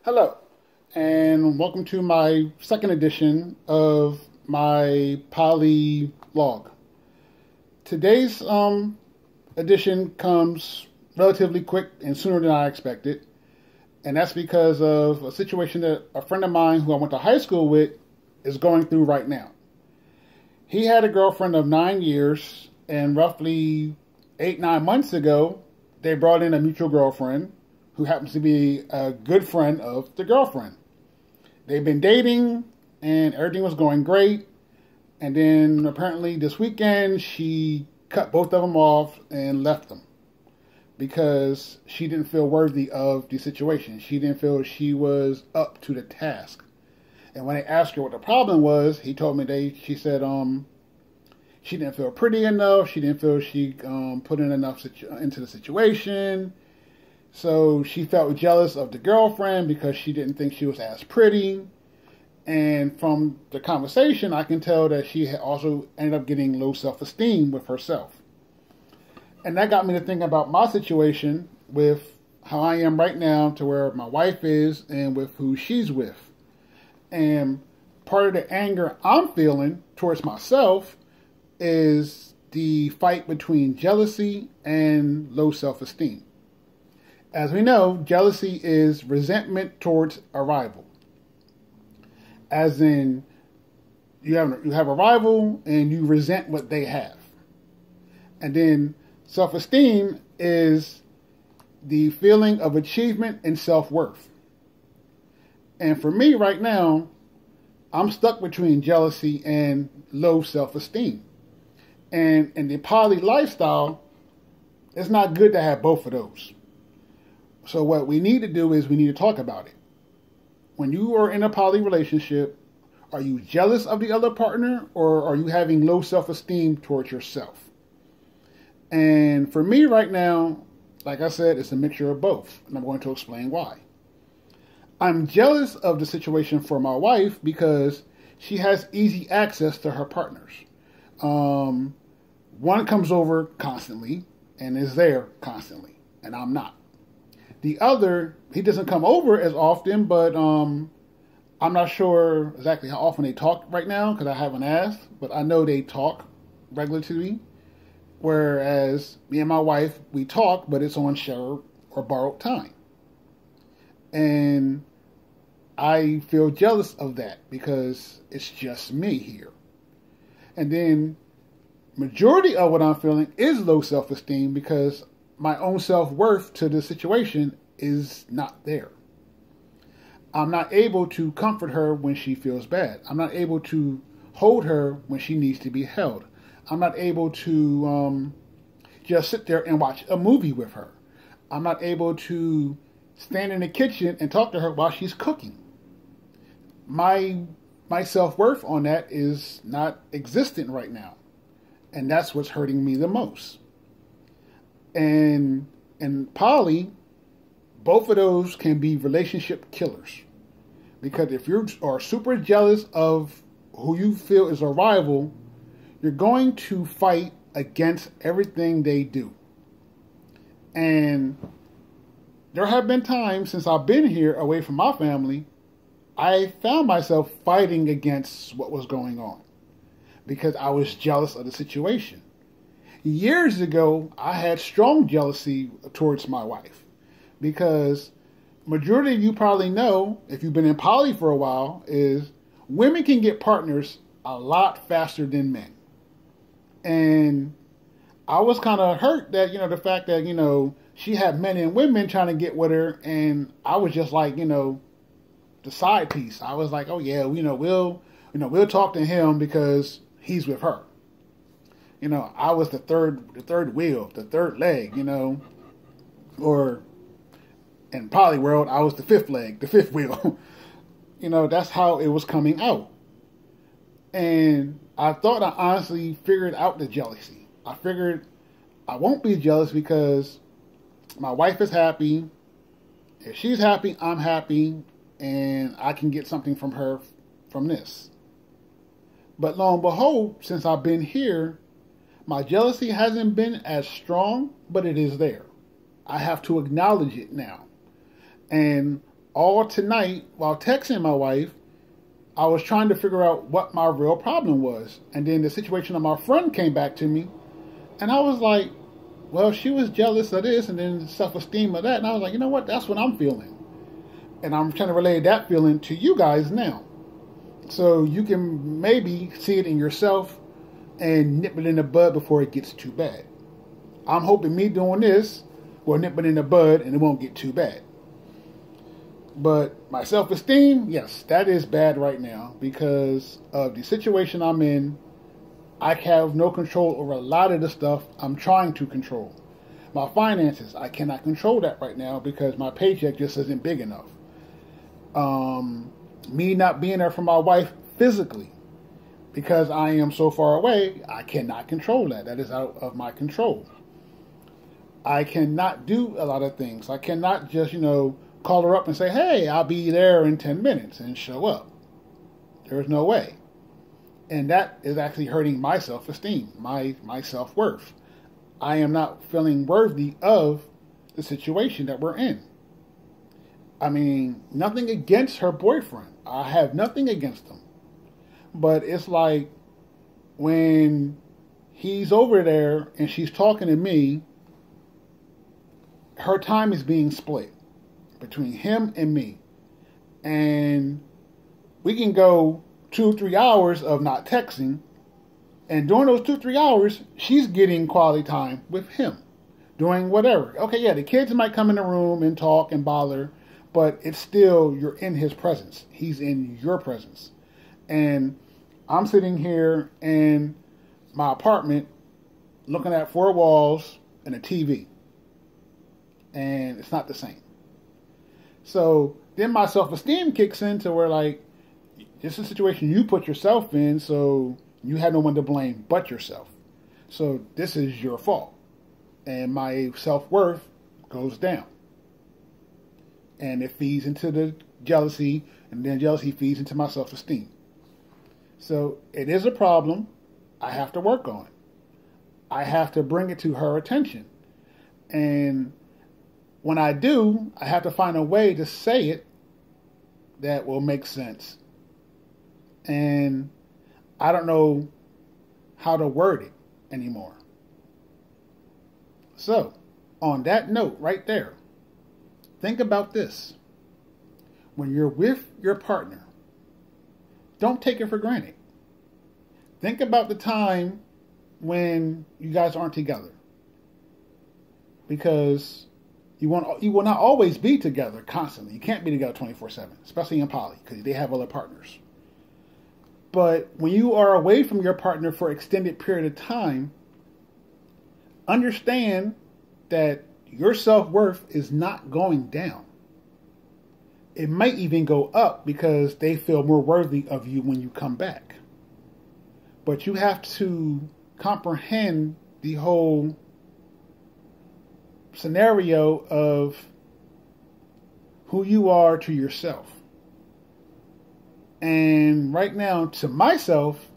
Hello, and welcome to my second edition of my Poly log. Today's edition comes relatively quick and sooner than I expected, and that's because of a situation that a friend of mine who I went to high school with is going through right now. He had a girlfriend of 9 years, and roughly 8, 9 months ago, they brought in a mutual girlfriend who happens to be a good friend of the girlfriend. They've been dating and everything was going great. And then apparently this weekend she cut both of them off and left them because she didn't feel worthy of the situation. She didn't feel she was up to the task. And when I asked her what the problem was, he told me she said she didn't feel pretty enough. She didn't feel she put in enough into the situation. So she felt jealous of the girlfriend because she didn't think she was as pretty. And from the conversation, I can tell that she had also ended up getting low self-esteem with herself. And that got me to think about my situation with how I am right now to where my wife is and with who she's with. And part of the anger I'm feeling towards myself is the fight between jealousy and low self-esteem. As we know, jealousy is resentment towards a rival. As in, you have a rival and you resent what they have. And then self-esteem is the feeling of achievement and self-worth. And for me right now, I'm stuck between jealousy and low self-esteem. And in the poly lifestyle, it's not good to have both of those. So what we need to do is we need to talk about it. When you are in a poly relationship, are you jealous of the other partner or are you having low self-esteem towards yourself? And for me right now, like I said, it's a mixture of both. And I'm going to explain why. I'm jealous of the situation for my wife because she has easy access to her partners. One comes over constantly and is there constantly, and I'm not. The other, he doesn't come over as often, but I'm not sure exactly how often they talk right now because I haven't asked, but I know they talk regularly. Whereas me and my wife, we talk, but it's on shared or borrowed time. And I feel jealous of that because it's just me here. And then majority of what I'm feeling is low self-esteem because my own self-worth to the situation is not there. I'm not able to comfort her when she feels bad. I'm not able to hold her when she needs to be held. I'm not able to just sit there and watch a movie with her. I'm not able to stand in the kitchen and talk to her while she's cooking. My self-worth on that is not existent right now. And that's what's hurting me the most. And in poly, both of those can be relationship killers. Because if you are super jealous of who you feel is a rival, you're going to fight against everything they do. And there have been times since I've been here away from my family, I found myself fighting against what was going on because I was jealous of the situation. Years ago, I had strong jealousy towards my wife because majority of you probably know, if you've been in poly for a while, is women can get partners a lot faster than men. And I was kind of hurt that, the fact that, she had men and women trying to get with her and I was just like, the side piece. I was like, oh yeah, we'll talk to him because he's with her. I was the third wheel, the third leg, or in poly world, I was the fifth leg, the fifth wheel. That's how it was coming out. And I thought I honestly figured out the jealousy. I figured I won't be jealous because my wife is happy. If she's happy, I'm happy, and I can get something from her from this. But lo and behold, since I've been here, my jealousy hasn't been as strong, but it is there. I have to acknowledge it now. And all tonight while texting my wife, I was trying to figure out what my real problem was. And then the situation of my friend came back to me, and I was like, well, she was jealous of this and then self-esteem of that. And I was like, you know what? That's what I'm feeling. And I'm trying to relay that feeling to you guys now. So you can maybe see it in yourself and nip it in the bud before it gets too bad. I'm hoping me doing this will nip it in the bud and it won't get too bad. But my self-esteem, yes, that is bad right now because of the situation I'm in. I have no control over a lot of the stuff I'm trying to control. My finances, I cannot control that right now because my paycheck just isn't big enough. Me not being there for my wife physically because I am so far away, I cannot control that. That is out of my control. I cannot do a lot of things. I cannot just, call her up and say, hey, I'll be there in 10 minutes and show up. There's no way. And that is actually hurting my self-esteem, my self-worth. I am not feeling worthy of the situation that we're in. I mean, nothing against her boyfriend. I have nothing against him. But it's like when he's over there and she's talking to me, her time is being split between him and me. And we can go 2-3 hours of not texting. And during those 2-3 hours, she's getting quality time with him. Doing whatever. Okay, yeah, the kids might come in the room and talk and bother. But it's still, you're in his presence. He's in your presence. And I'm sitting here in my apartment looking at 4 walls and a TV. And it's not the same. So then my self-esteem kicks in to where, like, this is a situation you put yourself in, so you have no one to blame but yourself. So this is your fault. And my self-worth goes down. And it feeds into the jealousy, and then jealousy feeds into my self-esteem. So it is a problem. I have to work on it. I have to bring it to her attention. And when I do, I have to find a way to say it that will make sense. And I don't know how to word it anymore. So, on that note right there, think about this. When you're with your partner, don't take it for granted. Think about the time when you guys aren't together. Because you will not always be together constantly. You can't be together 24/7, especially in poly, because they have other partners. But when you are away from your partner for an extended period of time, understand that your self-worth is not going down. It might even go up because they feel more worthy of you when you come back. But you have to comprehend the whole scenario of who you are to yourself. And right now, to myself,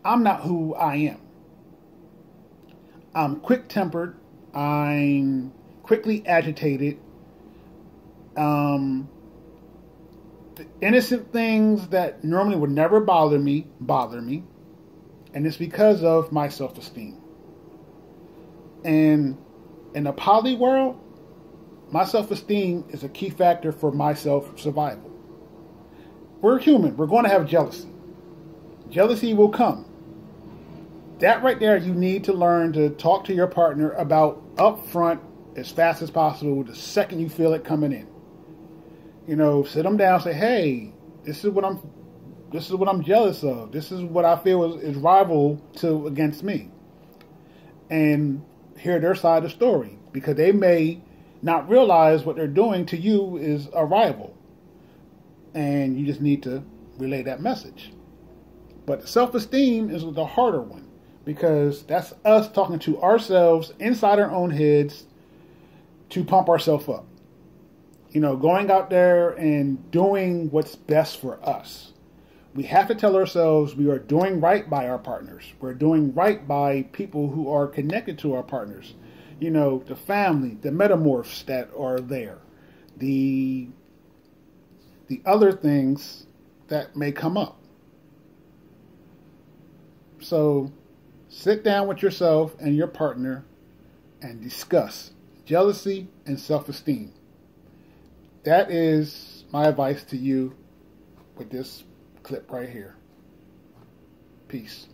I'm not who I am. I'm quick-tempered. I'm quickly agitated. The innocent things that normally would never bother me. And it's because of my self-esteem. And in the poly world, my self-esteem is a key factor for my self-survival. We're human. We're going to have jealousy. Jealousy will come. That right there, you need to learn to talk to your partner about up front as fast as possible the second you feel it coming in. Sit them down, say, hey, this is what I'm jealous of. This is what I feel is rival to against me. And hear their side of the story, because they may not realize what they're doing to you is a rival. And you just need to relay that message. But self-esteem is the harder one, because that's us talking to ourselves inside our own heads to pump ourselves up. Going out there and doing what's best for us. We have to tell ourselves we are doing right by our partners. We're doing right by people who are connected to our partners. The family, the metamorphs that are there, the the other things that may come up. So sit down with yourself and your partner and discuss jealousy and self-esteem. That is my advice to you with this clip right here. Peace.